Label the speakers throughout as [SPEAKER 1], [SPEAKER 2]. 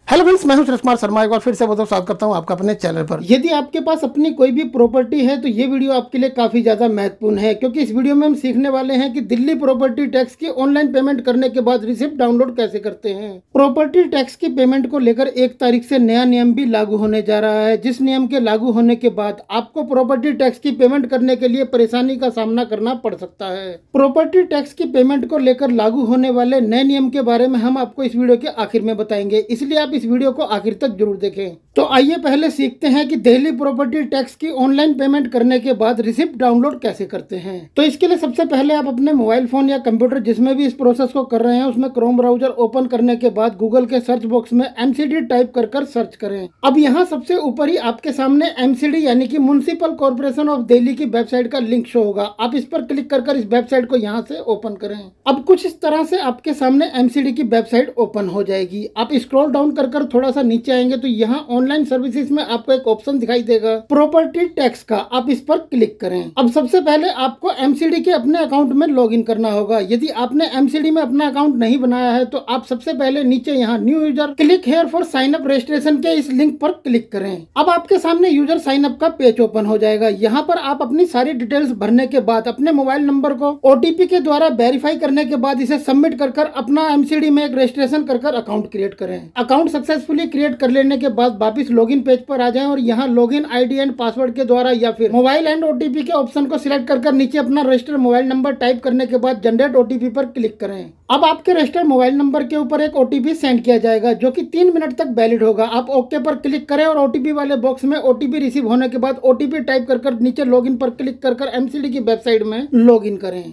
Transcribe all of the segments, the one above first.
[SPEAKER 1] Hello friends, मैं हूं सुरेश कुमार शर्मा। एक बार फिर से बहुत बहुत स्वागत करता हूं आपका अपने चैनल पर। यदि आपके पास अपनी कोई भी प्रॉपर्टी है तो ये वीडियो आपके लिए काफी ज्यादा महत्वपूर्ण है, क्योंकि इस वीडियो में हम सीखने वाले हैं कि दिल्ली प्रॉपर्टी टैक्स की ऑनलाइन पेमेंट करने के बाद रिसिप्ट डाउनलोड कैसे करते हैं। प्रॉपर्टी टैक्स की पेमेंट को लेकर 1 तारीख से नया नियम भी लागू होने जा रहा है, जिस नियम के लागू होने के बाद आपको प्रॉपर्टी टैक्स की पेमेंट करने के लिए परेशानी का सामना करना पड़ सकता है। प्रॉपर्टी टैक्स की पेमेंट को लेकर लागू होने वाले नए नियम के बारे में हम आपको इस वीडियो के आखिर में बताएंगे, इसलिए आप इस वीडियो को आखिर तक जरूर देखें। तो आइए पहले सीखते हैं कि दिल्ली प्रॉपर्टी टैक्स की ऑनलाइन पेमेंट करने के बाद रिसिप्ट डाउनलोड कैसे करते हैं। तो इसके लिए सबसे पहले आप अपने मोबाइल फोन या कंप्यूटर जिसमें भी इस प्रोसेस को कर रहे हैं उसमें क्रोम ब्राउजर ओपन करने के बाद गूगल के सर्च बॉक्स में MCD टाइप कर सर्च करें। अब यहाँ सबसे ऊपर ही आपके सामने MCD यानी कि म्युनिसिपल कॉर्पोरेशन ऑफ दिल्ली की वेबसाइट का लिंक शो होगा। आप इस पर क्लिक कर इस वेबसाइट को यहाँ से ओपन करें। अब कुछ इस तरह से आपके सामने MCD की वेबसाइट ओपन हो जाएगी। आप स्क्रॉल डाउन कर थोड़ा सा नीचे आएंगे तो यहाँ ऑनलाइन सर्विसेज में आपको एक ऑप्शन दिखाई देगा प्रॉपर्टी टैक्स का। आप इस पर क्लिक करें। अब सबसे पहले आपको MCD के अपने अकाउंट में लॉगिन करना होगा। यदि आपने MCD में अपना अकाउंट नहीं बनाया है तो आप सबसे पहले नीचे यहाँ new user click here for sign up registration के इस लिंक पर क्लिक करें। अब आपके सामने यूजर साइन अप का पेज ओपन हो जाएगा। यहाँ पर आप अपनी सारी डिटेल्स भरने के बाद अपने मोबाइल नंबर को OTP के द्वारा वेरीफाई करने के बाद इसे सबमिट कर अपना MCD में एक रजिस्ट्रेशन कर अकाउंट क्रिएट करें। अकाउंट सक्सेसफुली क्रिएट कर लेने के बाद वापिस लॉगिन पेज पर आ जाएं और यहाँ लॉगिन ID एंड पासवर्ड के द्वारा या फिर मोबाइल एंड OTP के ऑप्शन को सिलेक्ट कर नीचे अपना रजिस्टर्ड मोबाइल नंबर टाइप करने के बाद जनरेट OTP पर क्लिक करें। अब आपके रजिस्टर्ड मोबाइल नंबर के ऊपर एक OTP सेंड किया जाएगा जो कि 3 मिनट तक वैलिड होगा। आप ओके पर क्लिक करें और OTP वाले बॉक्स में OTP रिसीव होने के बाद OTP टाइप कर नीचे लॉगिन पर क्लिक कर MCD की वेबसाइट में लॉगिन करें।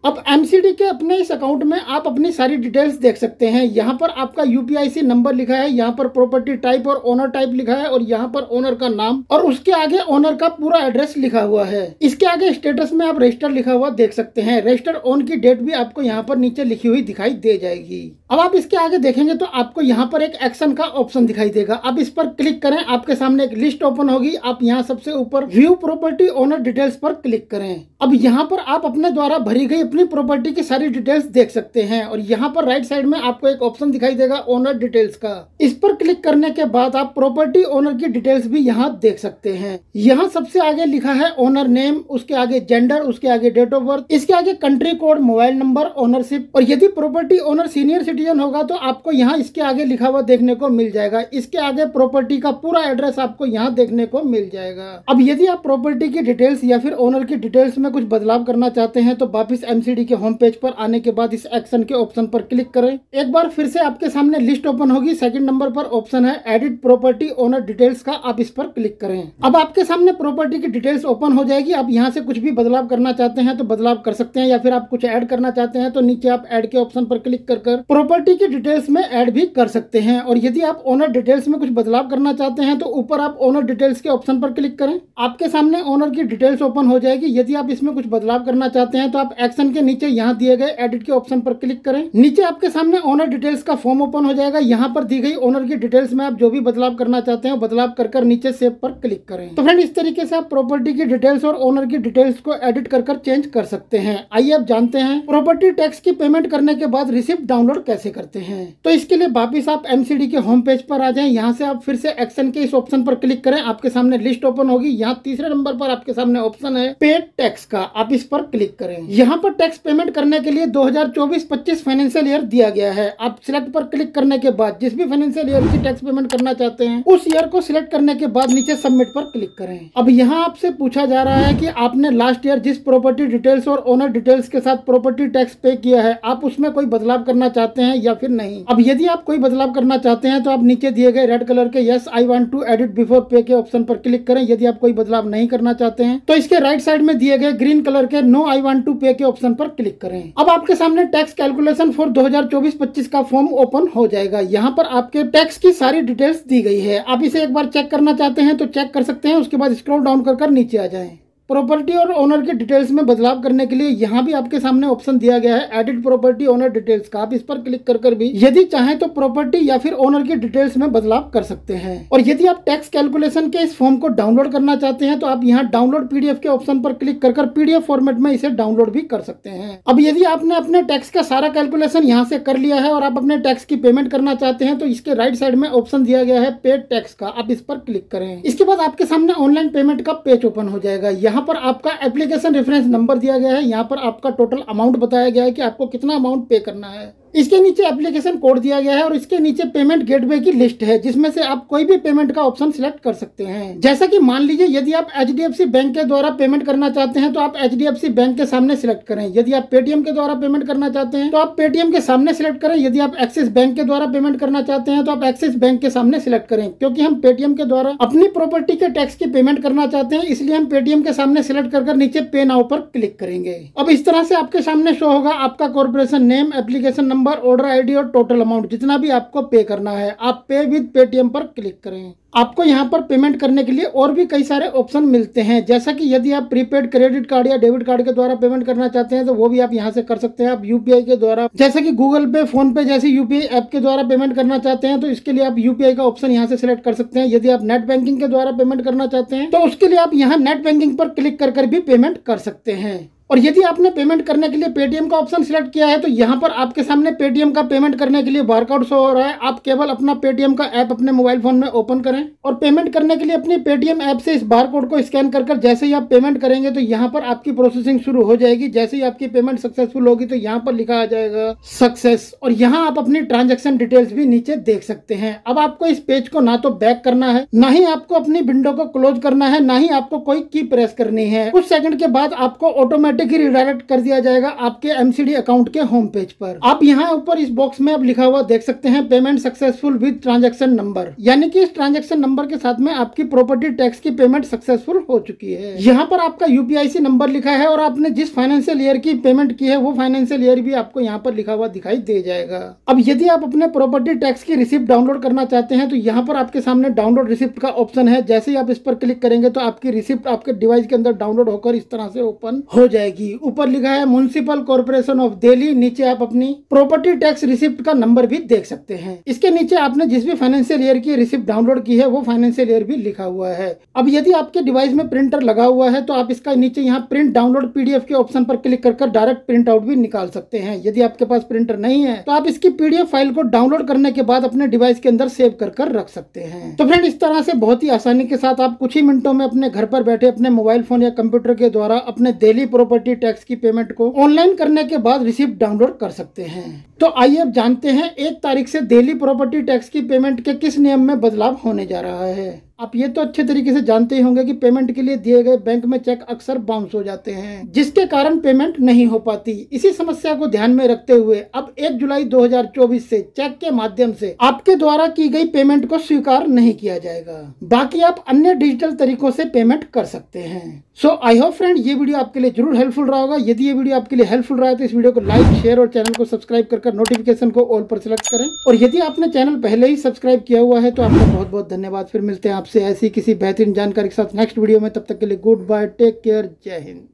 [SPEAKER 1] अब MCD के अपने इस अकाउंट में आप अपनी सारी डिटेल्स देख सकते हैं। यहाँ पर आपका UPIC नंबर लिखा है, यहाँ पर प्रॉपर्टी टाइप और ओनर टाइप लिखा है और यहाँ पर ओनर का नाम और उसके आगे ओनर का पूरा एड्रेस लिखा हुआ है। इसके आगे स्टेटस में आप रजिस्टर लिखा हुआ देख सकते हैं। रजिस्टर ऑन की डेट भी आपको यहाँ पर नीचे लिखी हुई दिखाई दे जाएगी। अब आप इसके आगे देखेंगे तो आपको यहाँ पर एक एक्शन का ऑप्शन दिखाई देगा। आप इस पर क्लिक करें। आपके सामने एक लिस्ट ओपन होगी। आप यहाँ सबसे ऊपर व्यू प्रॉपर्टी ओनर डिटेल्स पर क्लिक करें। अब यहाँ पर आप अपने द्वारा भरी गई अपनी प्रॉपर्टी की सारी डिटेल्स देख सकते हैं और यहाँ पर राइट साइड में आपको एक ऑप्शन दिखाई देगा ओनर डिटेल्स का। इस पर क्लिक करने के बाद आप प्रॉपर्टी ओनर की डिटेल्स भी यहाँ देख सकते हैं। यहाँ सबसे आगे लिखा है ओनर नेम, उसके आगे जेंडर, उसके आगे डेट ऑफ बर्थ, इसके आगे country code, mobile number, ownership और यदि प्रॉपर्टी ओनर सीनियर सिटीजन होगा तो आपको यहाँ इसके आगे लिखा हुआ देखने को मिल जाएगा। इसके आगे प्रॉपर्टी का पूरा एड्रेस आपको यहाँ देखने को मिल जाएगा। अब यदि आप प्रॉपर्टी की डिटेल्स या फिर ओनर की डिटेल्स में कुछ बदलाव करना चाहते हैं तो वापिस MCD के होम पेज पर आने के बाद इस एक्शन के ऑप्शन पर क्लिक करें। एक बार फिर से आपके सामने लिस्ट ओपन होगी। सेकंड नंबर पर ऑप्शन है एडिट प्रॉपर्टी ओनर डिटेल्स का। आप इस पर क्लिक करें। अब आपके सामने प्रॉपर्टी की डिटेल्स ओपन हो जाएगी। आप यहाँ से कुछ भी बदलाव करना चाहते हैं तो बदलाव कर सकते हैं या फिर आप कुछ ऐड करना चाहते हैं तो नीचे आप ऐड के ऑप्शन पर क्लिक कर प्रॉपर्टी की डिटेल्स में ऐड भी कर सकते हैं। और यदि आप ओनर डिटेल्स में कुछ बदलाव करना चाहते हैं तो ऊपर आप ओनर डिटेल्स के ऑप्शन पर क्लिक करें। आपके सामने ओनर की डिटेल्स ओपन हो जाएगी। यदि आप इसमें कुछ बदलाव करना चाहते हैं तो आप एक्शन के नीचे यहाँ दिए गए एडिट के ऑप्शन पर क्लिक करें। नीचे आपके सामने ओनर डिटेल्स का फॉर्म ओपन हो जाएगा। यहाँ पर दी गई ओनर की डिटेल्स में आप जो भी बदलाव करना चाहते हैं बदलाव कर नीचे सेव पर क्लिक करें। तो फ्रेंड, इस तरीके से आप प्रॉपर्टी की डिटेल्स और ओनर की डिटेल्स को एडिट कर चेंज कर सकते हैं। आइए अब जानते हैं प्रॉपर्टी टैक्स की पेमेंट करने के बाद रिसिप्ट डाउनलोड कैसे करते हैं। तो इसके लिए वापिस आप MCD के होम पेज पर आ जाएं। यहाँ से आप फिर से एक्शन के इस ऑप्शन पर क्लिक करें। आपके सामने लिस्ट ओपन होगी। यहाँ तीसरे नंबर पर आपके सामने ऑप्शन है पे टैक्स का। आप इस पर क्लिक करें। यहाँ पर टैक्स पेमेंट करने के लिए 2024-25 फाइनेंशियल ईयर दिया गया है। आप सिलेक्ट पर क्लिक करने के बाद जिस भी फाइनेंशियल ईयर की टैक्स पेमेंट करना चाहते हैं उस ईयर को सिलेक्ट करने के बाद नीचे सबमिट पर क्लिक करें। अब यहाँ आपसे पूछा जा रहा है कि आपने लास्ट ईयर जिस प्रॉपर्टी डिटेल्स और ओनर डिटेल्स के साथ प्रॉपर्टी टैक्स पे किया है आप उसमें कोई बदलाव करना चाहते हैं या फिर नहीं। अब यदि आप कोई बदलाव करना चाहते हैं तो आप नीचे दिए गए रेड कलर के yes I want to edit before pay के ऑप्शन पर क्लिक करें। यदि आप कोई बदलाव नहीं करना चाहते हैं तो इसके राइट साइड में दिए गए ग्रीन कलर के नो आई वांट टू पे के ऑप्शन पर क्लिक करें। अब आपके सामने टैक्स कैलकुलेशन फॉर 2024-25 का फॉर्म ओपन हो जाएगा। यहाँ पर आपके टैक्स की सारी डिटेल्स दी गई है। आप इसे एक बार चेक करना चाहते हैं तो चेक कर सकते हैं। उसके बाद स्क्रॉल डाउन कर नीचे आ जाएं। प्रॉपर्टी और ओनर की डिटेल्स में बदलाव करने के लिए यहाँ भी आपके सामने ऑप्शन दिया गया है एडिट प्रॉपर्टी ओनर डिटेल्स का। आप इस पर क्लिक कर भी यदि चाहें तो प्रॉपर्टी या फिर ओनर की डिटेल्स में बदलाव कर सकते हैं। और यदि आप टैक्स कैलकुलेशन के इस फॉर्म को डाउनलोड करना चाहते हैं तो आप यहाँ डाउनलोड पीडीएफ के ऑप्शन पर क्लिक कर पीडीएफ फॉर्मेट में इसे डाउनलोड भी कर सकते हैं। अब यदि आपने अपने टैक्स का सारा कैलकुलेशन यहाँ से कर लिया है और आप अपने टैक्स की पेमेंट करना चाहते हैं तो इसके राइट साइड में ऑप्शन दिया गया है पेड टैक्स का। आप इस पर क्लिक करें। इसके बाद आपके सामने ऑनलाइन पेमेंट का पेज ओपन हो जाएगा। यहाँ पर आपका एप्लीकेशन रेफरेंस नंबर दिया गया है। यहाँ पर आपका टोटल अमाउंट बताया गया है कि आपको कितना अमाउंट पे करना है। इसके नीचे एप्लीकेशन कोड दिया गया है और इसके नीचे पेमेंट गेटवे की लिस्ट है जिसमें से आप कोई भी पेमेंट का ऑप्शन सिलेक्ट कर सकते हैं। जैसा कि मान लीजिए यदि आप एचडीएफसी बैंक के द्वारा पेमेंट करना चाहते हैं तो आप एचडीएफसी बैंक के सामने सिलेक्ट करें। यदि आप पेटीएम के द्वारा पेमेंट करना चाहते हैं तो आप पेटीएम के सामने सिलेक्ट करें। यदि आप एक्सिस बैंक के द्वारा पेमेंट करना चाहते हैं तो आप एक्सिस बैंक के सामने सिलेक्ट करें। क्योंकि हम पेटीएम के द्वारा अपनी प्रॉपर्टी के टैक्स की पेमेंट करना चाहते हैं इसलिए हम पेटीएम के सामने सिलेक्ट कर नीचे पे नाउ पर क्लिक करेंगे। अब इस तरह से आपके सामने शो होगा आपका corporation name, application number, order ID और टोटल अमाउंट जितना भी आपको पे करना है। आप पे विद पेटीएम पर क्लिक करें। आपको यहाँ पर पेमेंट करने के लिए और भी कई सारे ऑप्शन मिलते हैं जैसा कि यदि आप प्रीपेड क्रेडिट कार्ड या डेबिट कार्ड के द्वारा पेमेंट करना चाहते हैं तो वो भी आप यहाँ से कर सकते हैं। आप यूपीआई के द्वारा जैसे कि गूगल पे, फोन पे जैसी यूपीआई ऐप के द्वारा पेमेंट करना चाहते हैं तो इसके लिए आप यूपीआई का ऑप्शन यहाँ से सिलेक्ट कर सकते हैं। यदि आप नेट बैंकिंग के द्वारा पेमेंट करना चाहते हैं तो उसके लिए आप यहाँ नेट बैंकिंग पर क्लिक कर भी पेमेंट कर सकते हैं। और यदि आपने पेमेंट करने के लिए पेटीएम का ऑप्शन सिलेक्ट किया है तो यहाँ पर आपके सामने पेटीएम का पेमेंट करने के लिए बारकोड शो हो रहा है। आप केवल अपना पेटीएम का ऐप अपने मोबाइल फोन में ओपन करें और पेमेंट करने के लिए अपनी पेटीएम ऐप से इस बारकोड को स्कैन कर जैसे ही आप पेमेंट करेंगे तो यहाँ पर आपकी प्रोसेसिंग शुरू हो जाएगी। जैसे ही आपकी पेमेंट सक्सेसफुल होगी तो यहाँ पर लिखा आ जाएगा सक्सेस और यहाँ आप अपनी ट्रांजेक्शन डिटेल्स भी नीचे देख सकते हैं। अब आपको इस पेज को ना तो बैक करना है, ना ही आपको अपनी विंडो को क्लोज करना है, ना ही आपको कोई की प्रेस करनी है। कुछ सेकंड के बाद आपको ऑटोमेटिक ही रिडायरेक्ट कर दिया जाएगा आपके एमसीडी अकाउंट के होम पेज पर। आप यहाँ ऊपर इस बॉक्स में अब लिखा हुआ देख सकते हैं payment successful with transaction number, यानी कि इस ट्रांजैक्शन नंबर के साथ में आपकी प्रॉपर्टी टैक्स की पेमेंट सक्सेसफुल हो चुकी है। यहाँ पर आपका यूपीआईसी नंबर लिखा है और आपने जिस फाइनेंशियल ईयर की पेमेंट की है वो फाइनेंशियल ईयर भी आपको यहाँ पर लिखा हुआ दिखाई दे जाएगा। अब यदि आप अपने प्रॉपर्टी टैक्स की रिसिप्ट डाउनलोड करना चाहते हैं तो यहाँ पर आपके सामने डाउनलोड रिसिप्ट का ऑप्शन है। जैसे ही आप इस पर क्लिक करेंगे तो आपकी रिसिप्ट आपके डिवाइस के अंदर डाउनलोड होकर इस तरह से ओपन हो जाएगी। ऊपर लिखा है म्युनिसिपल कॉर्पोरेशन ऑफ दिल्ली, नीचे आप अपनी प्रॉपर्टी टैक्स रिसिप्ट का नंबर भी देख सकते हैं। इसके नीचे आपने जिस भी फाइनेंशियल ईयर की रिसिप्ट डाउनलोड की है वो फाइनेंशियल ईयर भी लिखा हुआ है। अब यदि आपके डिवाइस में प्रिंटर लगा हुआ है तो आप इसका नीचे यहाँ प्रिंट डाउनलोड पीडीएफ के ऑप्शन पर क्लिक कर डायरेक्ट प्रिंट आउट भी निकाल सकते हैं। यदि आपके पास प्रिंटर नहीं है तो आप इसकी पीडीएफ फाइल को डाउनलोड करने के बाद अपने डिवाइस के अंदर सेव कर रख सकते हैं। तो फ्रेंड, इस तरह से बहुत ही आसानी के साथ आप कुछ ही मिनटों में अपने घर पर बैठे अपने मोबाइल फोन या कंप्यूटर के द्वारा अपने दिल्ली प्रॉपर्टी टैक्स की पेमेंट को ऑनलाइन करने के बाद रिसिप्ट डाउनलोड कर सकते हैं। तो आइए अब जानते हैं 1 तारीख से दिल्ली प्रॉपर्टी टैक्स की पेमेंट के किस नियम में बदलाव होने जा रहा है। आप ये तो अच्छे तरीके से जानते ही होंगे कि पेमेंट के लिए दिए गए बैंक में चेक अक्सर बाउंस हो जाते हैं जिसके कारण पेमेंट नहीं हो पाती। इसी समस्या को ध्यान में रखते हुए अब 1 जुलाई 2024 से चेक के माध्यम से आपके द्वारा की गई पेमेंट को स्वीकार नहीं किया जाएगा। बाकी आप अन्य डिजिटल तरीकों से पेमेंट कर सकते हैं। सो आई होप फ्रेंड ये वीडियो आपके लिए जरूर हेल्पफुल रहा होगा। यदि ये वीडियो आपके लिए हेल्पफुल रहा है तो इस वीडियो को लाइक, शेयर और चैनल को सब्सक्राइब कर नोटिफिकेशन को ऑल पर सिलेक्ट करें। और यदि आपने चैनल पहले ही सब्सक्राइब किया हुआ है तो आपका बहुत बहुत धन्यवाद। फिर मिलते हैं आपसे ऐसी किसी बेहतरीन जानकारी के साथ नेक्स्ट वीडियो में। तब तक के लिए गुड बाय, टेक केयर, जय हिंद।